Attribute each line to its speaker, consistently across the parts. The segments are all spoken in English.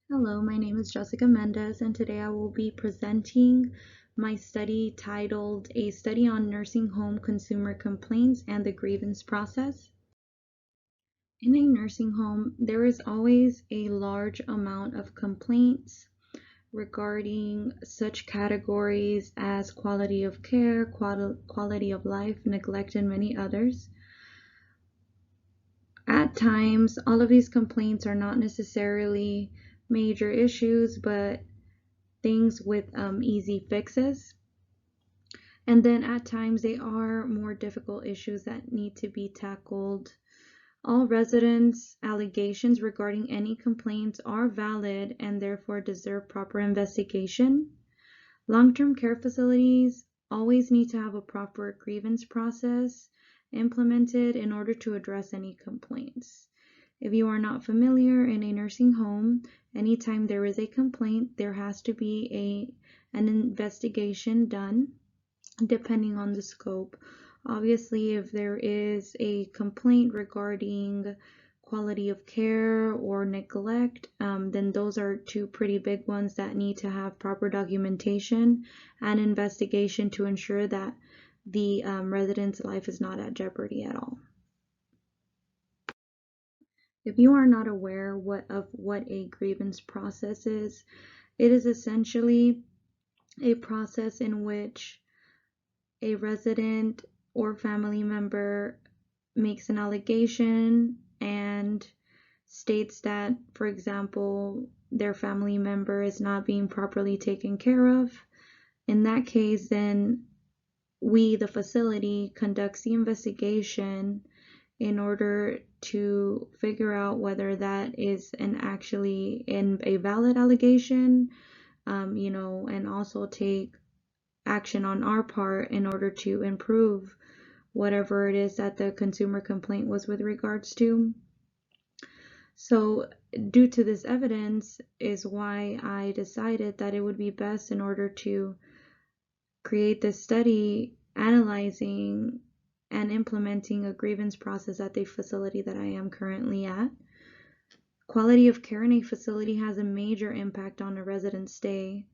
Speaker 1: Hello, my name is Jessica Mendez, and today I will be presenting my study titled A Study on Nursing Home Consumer Complaints and the Grievance Process. In a nursing home, there is always a large amount of complaints regarding such categories as quality of care, quality of life, neglect, and many others. At times, all of these complaints are not necessarily major issues, but things with easy fixes. And then at times they are more difficult issues that need to be tackled. All residents' allegations regarding any complaints are valid and therefore deserve proper investigation. Long-term care facilities always need to have a proper grievance process implemented in order to address any complaints. If you are not familiar, in a nursing home, anytime there is a complaint, there has to be an investigation done depending on the scope. Obviously, if there is a complaint regarding quality of care or neglect, then those are two pretty big ones that need to have proper documentation and investigation to ensure that the resident's life is not at jeopardy at all. If you are not aware of what a grievance process is, it is essentially a process in which a resident or family member makes an allegation and states that, for example, their family member is not being properly taken care of. In that case, then we, the facility, conducts the investigation in order to figure out whether that is a valid allegation, and also take action on our part in order to improve whatever it is that the consumer complaint was with regards to. So due to this evidence is why I decided that it would be best, in order to create this study analyzing and implementing a grievance process at the facility that I am currently at. Quality of care in a facility has a major impact on a resident's stay.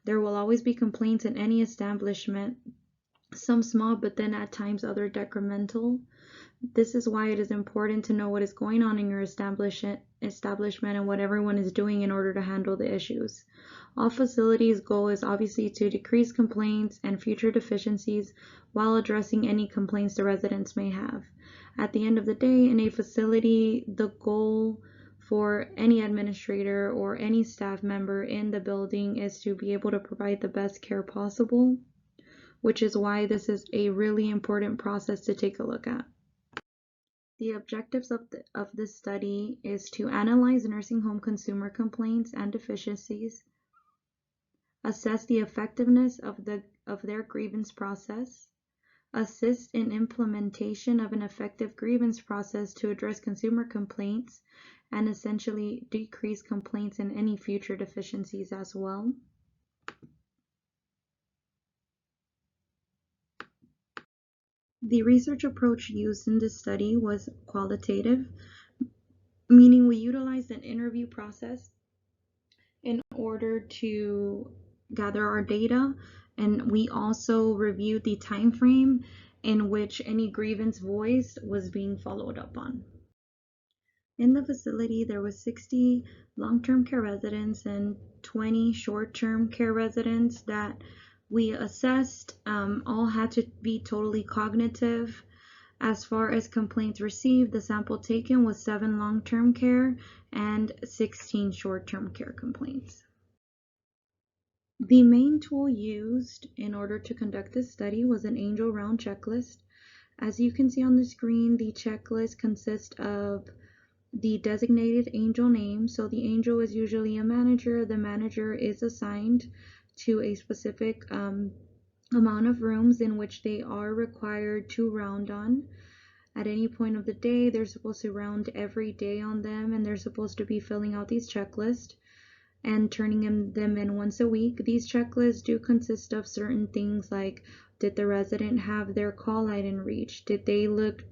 Speaker 1: There will always be complaints in any establishment, some small, but then at times other detrimental. This is why it is important to know what is going on in your establishment and what everyone is doing in order to handle the issues. All facilities' goal is obviously to decrease complaints and future deficiencies while addressing any complaints the residents may have. At the end of the day, in a facility, the goal for any administrator or any staff member in the building is to be able to provide the best care possible, which is why this is a really important process to take a look at. The objectives of this study is to analyze nursing home consumer complaints and deficiencies, assess the effectiveness of their grievance process, assist in implementation of an effective grievance process to address consumer complaints, and essentially decrease complaints and any future deficiencies as well. The research approach used in this study was qualitative, meaning we utilized an interview process in order to gather our data, and we also reviewed the time frame in which any grievance voiced was being followed up on. In the facility, there was 60 long-term care residents and 20 short-term care residents that we assessed. All had to be totally cognitive. As far as complaints received, the sample taken was 7 long-term care and 16 short-term care complaints. The main tool used in order to conduct this study was an angel round checklist. As you can see on the screen, the checklist consists of the designated angel name. So the angel is usually a manager. The manager is assigned to a specific amount of rooms in which they are required to round on. At any point of the day, they're supposed to round every day on them, and they're supposed to be filling out these checklists and turning them in once a week. These checklists do consist of certain things like, did the resident have their call light in reach? Did they look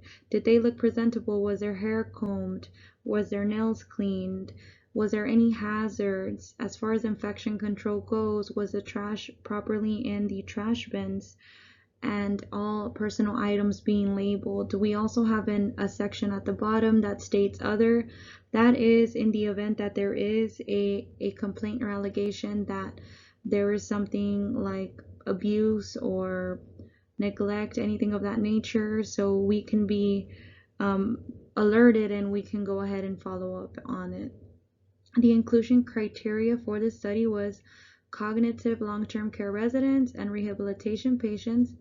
Speaker 1: presentable? Was their hair combed? Was their nails cleaned? Was there any hazards? As far as infection control goes, was the trash properly in the trash bins and all personal items being labeled? We also have a section at the bottom that states other. That is in the event that there is a complaint or allegation that there is something like abuse or neglect, anything of that nature, so we can be alerted and we can go ahead and follow up on it. The inclusion criteria for this study was cognitive long-term care residents and rehabilitation patients.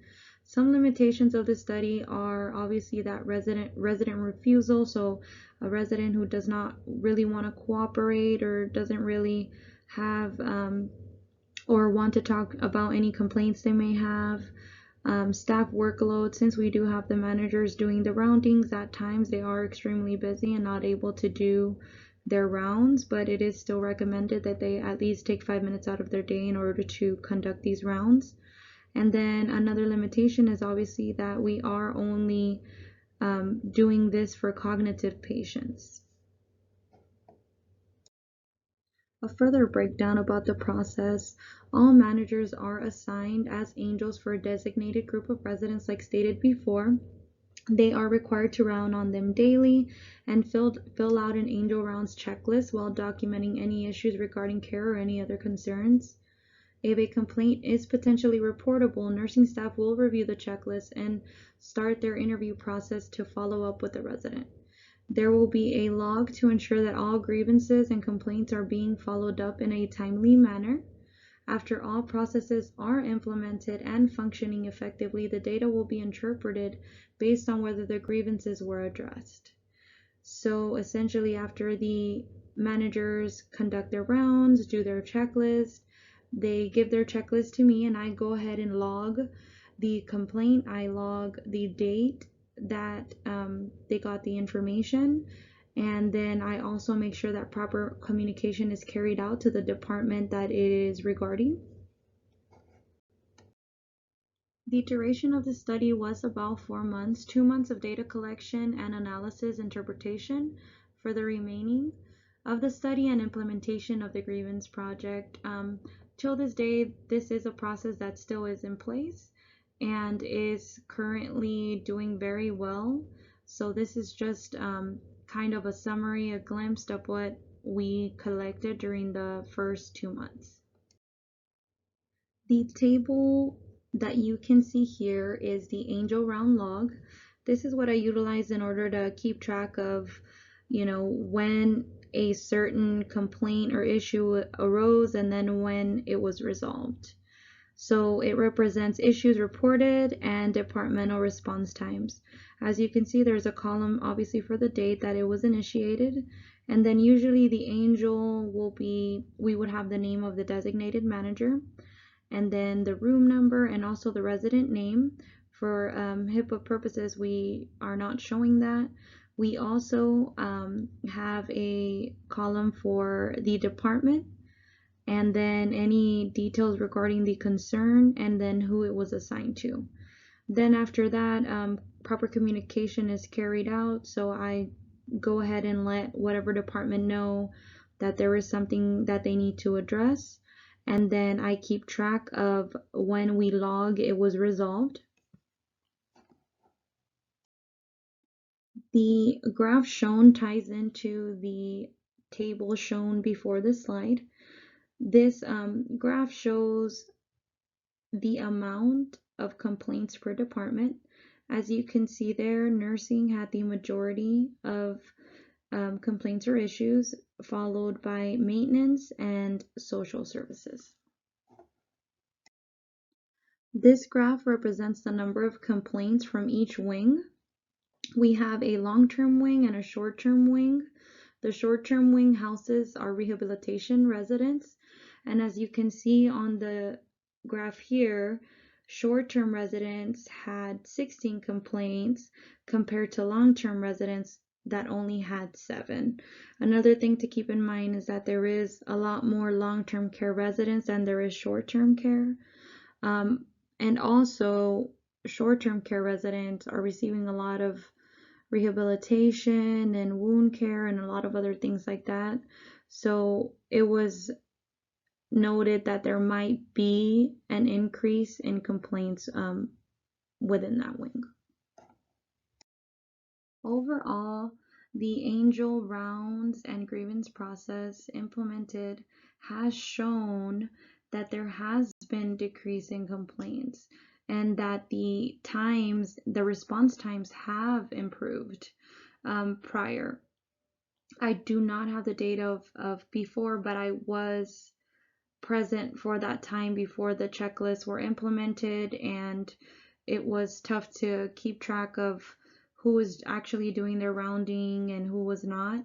Speaker 1: Some limitations of the study are obviously that resident refusal, so a resident who does not really want to cooperate or doesn't really have or want to talk about any complaints they may have. Staff workload, since we do have the managers doing the roundings, at times they are extremely busy and not able to do their rounds, but it is still recommended that they at least take 5 minutes out of their day in order to conduct these rounds. And then another limitation is obviously that we are only doing this for cognitive patients. A further breakdown about the process: all managers are assigned as angels for a designated group of residents like stated before. They are required to round on them daily and fill out an angel rounds checklist while documenting any issues regarding care or any other concerns. If a complaint is potentially reportable, nursing staff will review the checklist and start their interview process to follow up with the resident. There will be a log to ensure that all grievances and complaints are being followed up in a timely manner. After all processes are implemented and functioning effectively, the data will be interpreted based on whether the grievances were addressed. So essentially, after the managers conduct their rounds, do their checklist, they give their checklist to me and I go ahead and log the complaint. I log the date that they got the information, and then I also make sure that proper communication is carried out to the department that it is regarding. The duration of the study was about 4 months, 2 months of data collection and analysis interpretation for the remaining of the study and implementation of the grievance project. Till this day, this is a process that still is in place and is currently doing very well. So this is just kind of a summary, a glimpse of what we collected during the first 2 months. The table that you can see here is the angel round log. This is what I utilize in order to keep track of, when a certain complaint or issue arose and then when it was resolved. So it represents issues reported and departmental response times. As you can see, there's a column obviously for the date that it was initiated, and then usually the angel we would have the name of the designated manager, and then the room number and also the resident name. For HIPAA purposes, we are not showing that. We also have a column for the department, and then any details regarding the concern, and then who it was assigned to. Then after that, proper communication is carried out, so I go ahead and let whatever department know that there is something that they need to address, and then I keep track of when we log it was resolved. The graph shown ties into the table shown before the slide. This graph shows the amount of complaints per department. As you can see there, nursing had the majority of complaints or issues, followed by maintenance and social services. This graph represents the number of complaints from each wing. We have a long-term wing and a short-term wing. The short-term wing houses our rehabilitation residents, and as you can see on the graph here, short-term residents had 16 complaints compared to long-term residents that only had 7. Another thing to keep in mind is that there is a lot more long-term care residents than there is short-term care. And also, short-term care residents are receiving a lot of rehabilitation and wound care and a lot of other things like that. So it was noted that there might be an increase in complaints within that wing. Overall, the angel rounds and grievance process implemented has shown that there has been decrease in complaints and that the response times have improved prior. I do not have the data of before, but I was present for that time before the checklists were implemented, and it was tough to keep track of who was actually doing their rounding and who was not.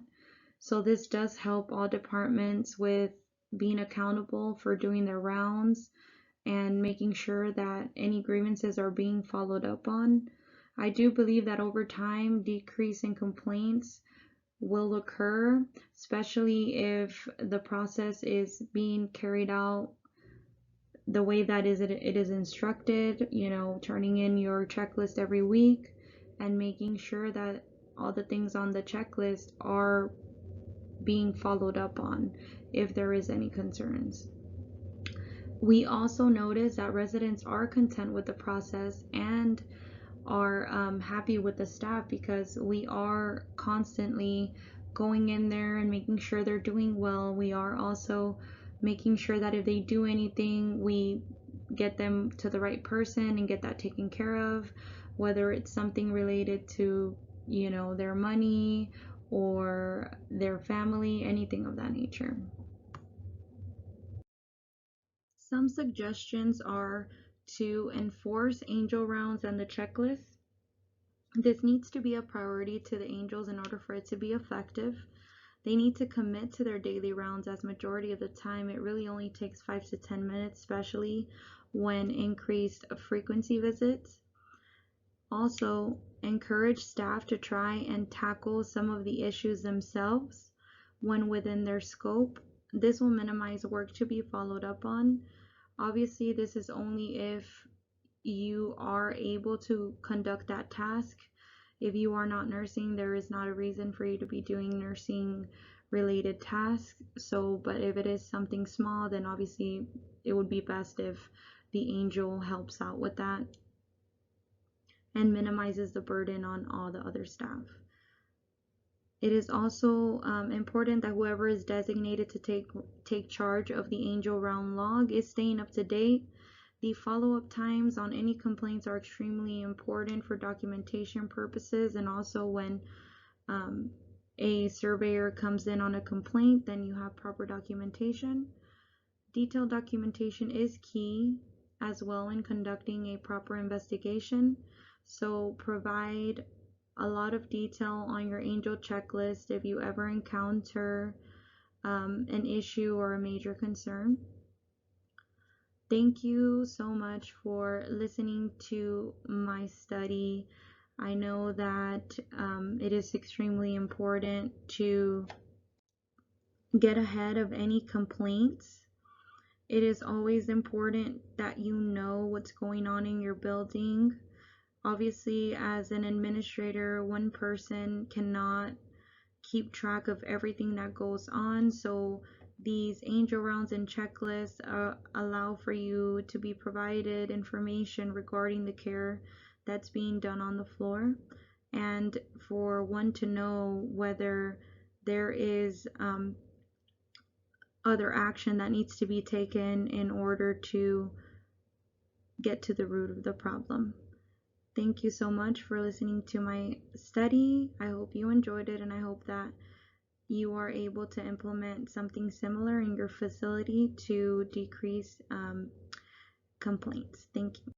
Speaker 1: So this does help all departments with being accountable for doing their rounds and making sure that any grievances are being followed up on. I do believe that over time, decrease in complaints will occur, especially if the process is being carried out the way that it is instructed, turning in your checklist every week and making sure that all the things on the checklist are being followed up on if there is any concerns. We also notice that residents are content with the process and are happy with the staff because we are constantly going in there and making sure they're doing well. We are also making sure that if they do anything, we get them to the right person and get that taken care of, whether it's something related to, their money or their family, anything of that nature. Some suggestions are to enforce angel rounds and the checklist. This needs to be a priority to the angels in order for it to be effective. They need to commit to their daily rounds, as majority of the time it really only takes 5 to 10 minutes, especially when increased frequency visits. Also, encourage staff to try and tackle some of the issues themselves when within their scope. This will minimize work to be followed up on. Obviously, this is only if you are able to conduct that task. If you are not nursing, there is not a reason for you to be doing nursing related tasks. But if it is something small, then obviously it would be best if the angel helps out with that and minimizes the burden on all the other staff. It is also important that whoever is designated to take charge of the angel round log is staying up to date. The follow-up times on any complaints are extremely important for documentation purposes, and also when a surveyor comes in on a complaint, then you have proper documentation. Detailed documentation is key as well in conducting a proper investigation. So provide a lot of detail on your angel checklist if you ever encounter an issue or a major concern. Thank you so much for listening to my study. I know that it is extremely important to get ahead of any complaints. It is always important that you know what's going on in your building. Obviously, as an administrator, one person cannot keep track of everything that goes on. So these angel rounds and checklists allow for you to be provided information regarding the care that's being done on the floor, and for one to know whether there is other action that needs to be taken in order to get to the root of the problem. Thank you so much for listening to my study. I hope you enjoyed it, and I hope that you are able to implement something similar in your facility to decrease complaints. Thank you.